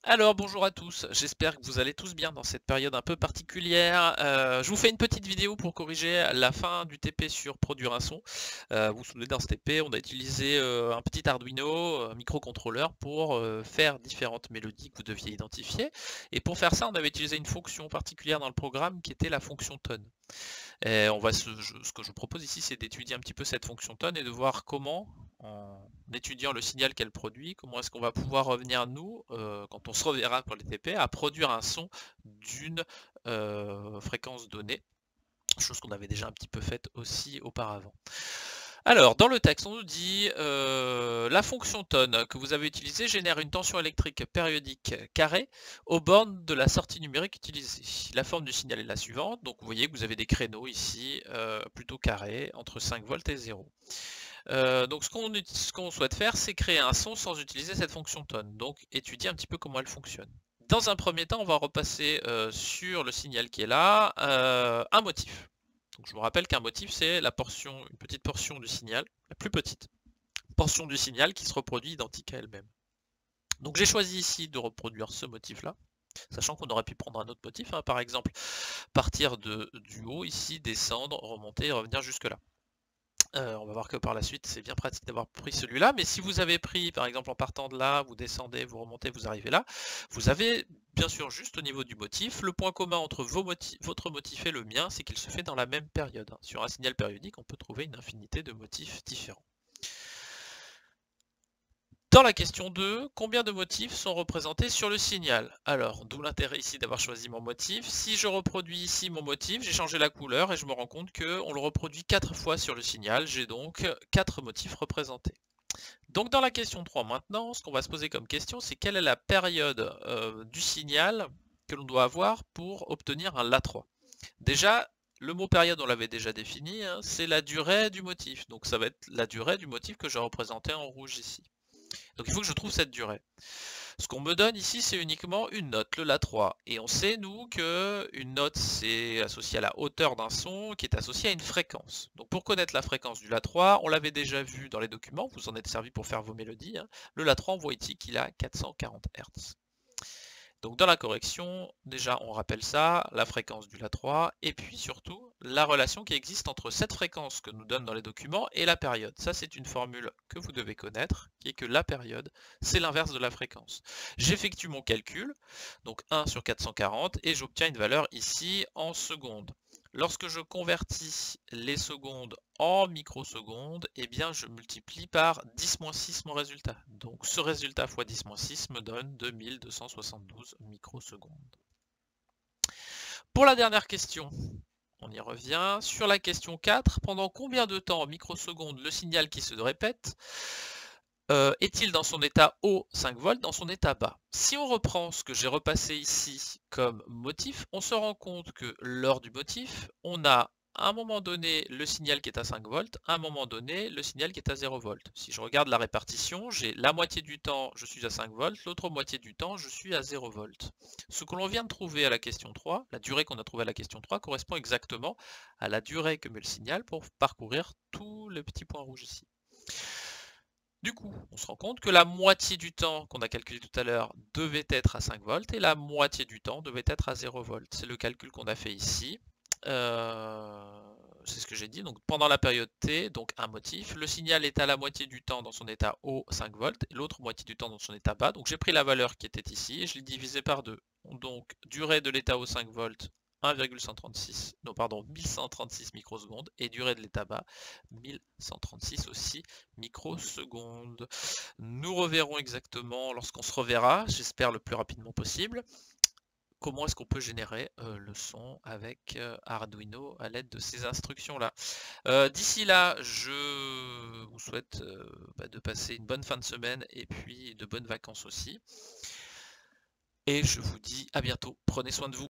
Alors bonjour à tous, j'espère que vous allez tous bien dans cette période un peu particulière. Je vous fais une petite vidéo pour corriger la fin du TP sur produire un son. Vous vous souvenez, dans ce TP, on a utilisé un petit Arduino, un microcontrôleur pour faire différentes mélodies que vous deviez identifier. Et pour faire ça, on avait utilisé une fonction particulière dans le programme qui était la fonction tone. Et ce que je vous propose ici, c'est d'étudier un petit peu cette fonction tone et de voir comment, en étudiant le signal qu'elle produit, comment est-ce qu'on va pouvoir revenir, nous, quand on se reverra pour les TP, à produire un son d'une fréquence donnée, chose qu'on avait déjà un petit peu faite aussi auparavant. Alors, dans le texte, on nous dit la fonction tone que vous avez utilisée génère une tension électrique périodique carrée aux bornes de la sortie numérique utilisée. La forme du signal est la suivante. Donc, vous voyez que vous avez des créneaux ici plutôt carrés entre 5 volts et 0. Donc, ce qu'on souhaite faire, c'est créer un son sans utiliser cette fonction tone. Donc, étudier un petit peu comment elle fonctionne. Dans un premier temps, on va repasser sur le signal qui est là, un motif. Donc je vous rappelle qu'un motif, c'est une petite portion du signal, la plus petite portion du signal qui se reproduit identique à elle-même. Donc j'ai choisi ici de reproduire ce motif-là, sachant qu'on aurait pu prendre un autre motif, hein, par exemple partir du haut ici, descendre, remonter et revenir jusque-là. On va voir que par la suite, c'est bien pratique d'avoir pris celui-là, mais si vous avez pris, par exemple, en partant de là, vous descendez, vous remontez, vous arrivez là, vous avez bien sûr juste au niveau du motif. Le point commun entre votre motif et le mien, c'est qu'il se fait dans la même période. Sur un signal périodique, on peut trouver une infinité de motifs différents. Dans la question 2, combien de motifs sont représentés sur le signal? Alors, d'où l'intérêt ici d'avoir choisi mon motif. Si je reproduis ici mon motif, j'ai changé la couleur et je me rends compte qu'on le reproduit 4 fois sur le signal. J'ai donc 4 motifs représentés. Donc dans la question 3 maintenant, ce qu'on va se poser comme question, c'est quelle est la période du signal que l'on doit avoir pour obtenir un La3. Déjà, le mot période, on l'avait déjà défini, hein, c'est la durée du motif. Donc ça va être la durée du motif que j'ai représenté en rouge ici. Donc il faut que je trouve cette durée. Ce qu'on me donne ici, c'est uniquement une note, le La3. Et on sait, nous, qu'une note, c'est associé à la hauteur d'un son, qui est associé à une fréquence. Donc pour connaître la fréquence du La3, on l'avait déjà vu dans les documents, vous en êtes servi pour faire vos mélodies, hein. Le La3, on voit ici qu'il a 440 Hz. Donc dans la correction, déjà on rappelle ça, la fréquence du La3, et puis surtout la relation qui existe entre cette fréquence que nous donne dans les documents et la période. Ça c'est une formule que vous devez connaître, qui est que la période, c'est l'inverse de la fréquence. J'effectue mon calcul, donc 1 sur 440, et j'obtiens une valeur ici en secondes. Lorsque je convertis les secondes en microsecondes, eh bien je multiplie par 10-6 mon résultat. Donc ce résultat fois 10-6 me donne 2272 microsecondes. Pour la dernière question, on y revient. Sur la question 4, pendant combien de temps en microsecondes le signal qui se répète est-il dans son état haut 5 volts, dans son état bas? Si on reprend ce que j'ai repassé ici comme motif, on se rend compte que lors du motif, on a à un moment donné le signal qui est à 5 volts, à un moment donné le signal qui est à 0 volts. Si je regarde la répartition, j'ai la moitié du temps je suis à 5 volts, l'autre moitié du temps je suis à 0 volts. Ce que l'on vient de trouver à la question 3, la durée qu'on a trouvée à la question 3, correspond exactement à la durée que met le signal pour parcourir tous les petits points rouges ici. Du coup, on se rend compte que la moitié du temps qu'on a calculé tout à l'heure devait être à 5 volts et la moitié du temps devait être à 0 volts. C'est le calcul qu'on a fait ici. C'est ce que j'ai dit. Donc pendant la période T, donc un motif, le signal est à la moitié du temps dans son état haut 5 volts et l'autre moitié du temps dans son état bas. Donc j'ai pris la valeur qui était ici et je l'ai divisé par 2. Donc durée de l'état haut 5 volts 1136 microsecondes et durée de l'état bas 1136 aussi microsecondes. Nous reverrons exactement lorsqu'on se reverra, j'espère le plus rapidement possible, comment est-ce qu'on peut générer le son avec Arduino à l'aide de ces instructions-là. D'ici là, je vous souhaite de passer une bonne fin de semaine et puis de bonnes vacances aussi. Et je vous dis à bientôt. Prenez soin de vous.